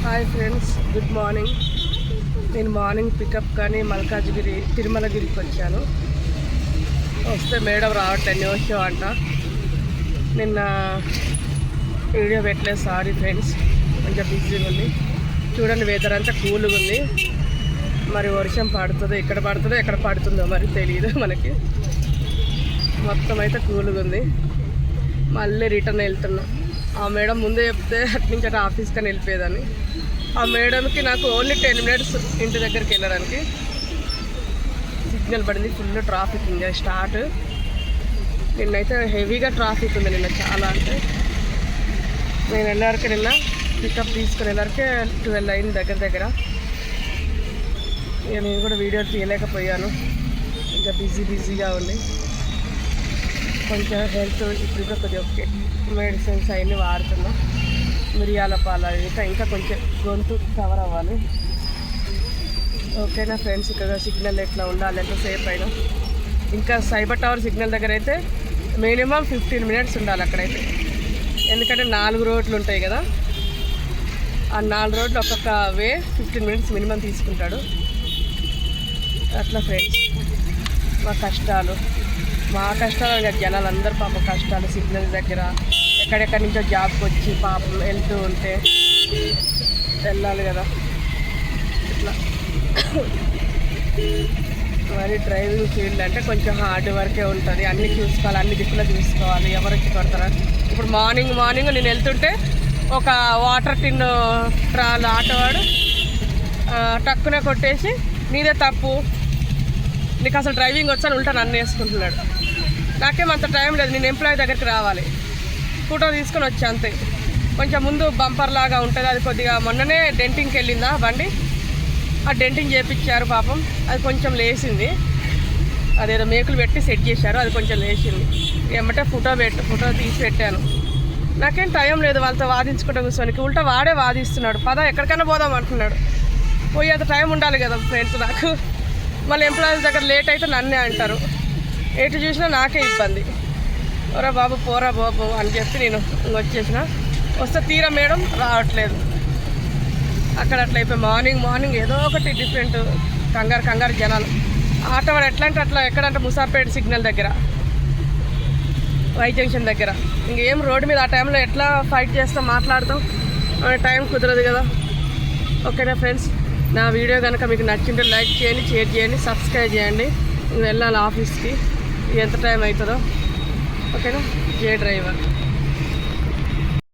Hi friends, good morning. నేను morning pickup కానీ మల్కాజ్గిరి తిరుమలగిరికి వచ్చాను. వస్తే మేడం రావట్లేదు, న్యూ షో అంట. నిన్న వీడియో పెట్టలేదు, సారీ ఫ్రెండ్స్, కొంచెం బిజీగా ఉంది. చూడండి, వెదర్ అంతా కూల్గా ఉంది. మరి వర్షం పడుతుందో, ఎక్కడ పడుతుందో ఎక్కడ పడుతుందో మరి తెలియదు మనకి. మొత్తం అయితే కూల్గా ఉంది. మళ్ళీ రిటర్న్ వెళ్తున్నా. ఆ మేడం ముందే చెప్తే అటు నుంచి అటు ఆఫీస్కి అని వెళ్ళిపోయేదాన్ని. ఆ మేడంకి నాకు ఓన్లీ 10 minutes ఇంటి దగ్గరికి వెళ్ళడానికి. సిగ్నల్ పడింది, ఫుల్ ట్రాఫిక్ ఉంది స్టార్ట్. నిన్నైతే హెవీగా ట్రాఫిక్ ఉంది నిన్న, చాలా. అంటే నేను వెళ్ళారికి నిన్న పికప్ తీసుకుని వెళ్ళారికే 12 అయింది దగ్గర. ఇక నేను కూడా వీడియో తీయలేకపోయాను, ఇంకా బిజీగా ఉంది. కొంచెం హెల్త్ ఇప్పుడు కొద్దిగా ఓకే. మెడిసిన్స్ అవన్నీ వాడుతున్నా. మిరియాల పాలు ఇంకా కొంచెం గొంతు కవర్ అవ్వాలి. ఓకేనా ఫ్రెండ్స్, ఇక్కడ సిగ్నల్ ఎట్లా ఉండాలి ఎంతసేపు అయినా. ఇంకా సైబర్ టవర్ సిగ్నల్ దగ్గర అయితే మినిమం 15 minutes ఉండాలి అక్కడైతే. ఎందుకంటే 4 రోడ్లు ఉంటాయి కదా, ఆ 4 రోడ్లు ఒక్కొక్క వే 15 minutes మినిమం తీసుకుంటాడు. అట్లా ఫ్రెండ్స్, మా కష్టాలు జనాలు అందరూ పాపం కష్టాలు. సిగ్నల్ దగ్గర ఎక్కడెక్కడి నుంచో జాబ్కి వచ్చి పాపం వెళ్తూ ఉంటే వెళ్ళాలి కదా. ఇట్లా మరి డ్రైవింగ్ ఫీల్డ్ అంటే కొంచెం హార్డ్ వర్కే ఉంటుంది. అన్నీ చూసుకోవాలి, అన్ని దిక్కులో చూసుకోవాలి. ఎవరు వచ్చి కొడతారా? ఇప్పుడు మార్నింగ్ నేను వెళ్తుంటే ఒక వాటర్ టిన్ ట్రాల్ ఆటోవాడు టక్కునే కొట్టేసి, నీదే తప్పు, నీకు అసలు డ్రైవింగ్ వచ్చని ఉల్టా నన్ను వేసుకుంటున్నాడు. నాకేమంత టైం లేదు, నేను ఎంప్లాయీ దగ్గరికి రావాలి. ఫోటో తీసుకొని వచ్చా అంతే. కొంచెం ముందు బంపర్ లాగా ఉంటుంది, అది కొద్దిగా మొన్ననే డెంటింగ్కి వెళ్ళిందా బండి, ఆ డెంటింగ్ చేయించారు పాపం. అది కొంచెం లేచింది, అదేదో మేకులు పెట్టి సెట్ చేశారు, అది కొంచెం లేచింది. ఏమంటే ఫోటో తీసి పెట్టాను. నాకేం టైం లేదు వాళ్ళతో వాదించుకుంటూ కూర్చోనికి. ఉల్టా వాడే వాదిస్తున్నాడు, పద ఎక్కడికైనా పోదాం అంటున్నాడు. పోయేంత టైం ఉండాలి కదా ఫ్రెండ్స్ నాకు. మళ్ళీ ఎంప్లాయీస్ దగ్గర లేట్ అయితే నన్నే అంటారు. ఎటు చూసినా నాకే ఇబ్బంది. పోరా బాబు అని చెప్పి నేను వచ్చేసిన. వస్తే తీరా మేడం రావట్లేదు. అక్కడ అట్లా అయిపోయి మార్నింగ్ ఏదో ఒకటి డిఫరెంట్. కంగారు జనాలు. ఆటో వాడు ఎట్లా అంటే అట్లా, ఎక్కడంటే ముసాపేట సిగ్నల్ దగ్గర, వై జంక్షన్ దగ్గర. ఇంకేం రోడ్డు మీద ఆ టైంలో ఎట్లా ఫైట్ చేస్తాం, మాట్లాడతాం, టైం కుదరదు కదా. ఓకేనా ఫ్రెండ్స్, నా వీడియో కనుక మీకు నచ్చింటే లైక్ చేయండి, షేర్ చేయండి, సబ్స్క్రైబ్ చేయండి. వెళ్ళాలి ఆఫీస్కి, ఎంత టైం అవుతుందో. ఓకేనా, జే డ్రైవర్.